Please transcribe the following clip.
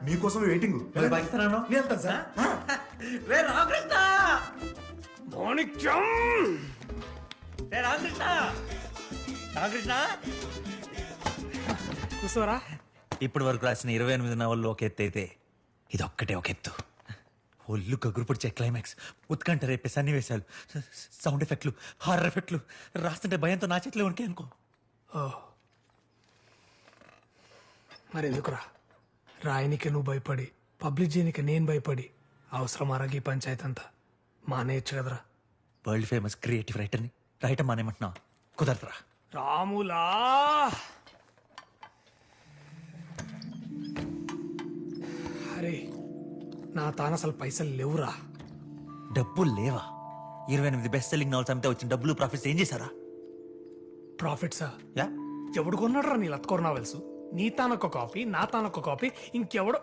మీకోసం వెయిటింగ్. పాకిస్తాన్ నేను వెళ్తాను సార్. రే రామకృష్ణ మాణిక్యం రే రామకృష్ణ రామకృష్ణ కూర్చోరా. ఇప్పటి వరకు రాసిన 28 నవల్లో ఒక ఎత్తు అయితే ఇదొక్కటే ఒక ఎత్తు. ఒళ్ళు గగురు పొడిచే క్లైమాక్స్, ఉత్కంఠ రేపే సన్నివేశాలు, సౌండ్ ఎఫెక్ట్లు, హారర్ ఎఫెక్ట్లు రాస్తుంటే భయంతో నా చేతిలో ఉనికే అనుకో. మరి ఎందుకురా రాయనికి నువ్వు భయపడి పబ్లిక్ చేయనికి నేను భయపడి అవసరం అరగి పంచాయతీ అంతా మానేయచ్చు కదరా. వరల్డ్ ఫేమస్ క్రియేటివ్ రైటర్ని రైటర్ మానేమంటున్నా కుదరదురా. రాములా అరే నా తాన అసలు పైసలు లేవురా. డబ్బులు లేవా? 28 బెస్ట్ సెల్లింగ్ నవల్స్ అమ్మితే వచ్చిన డబ్బులు ప్రాఫిట్స్ ఏం చేశారా? ప్రాఫిట్సా? యా ఎవడు కొన్నాడు రా నీ లత్కోర్ నావెల్స్? నీ తానొక్క కాపీ, నా తానొక్క కాపీ, ఇంకెవడో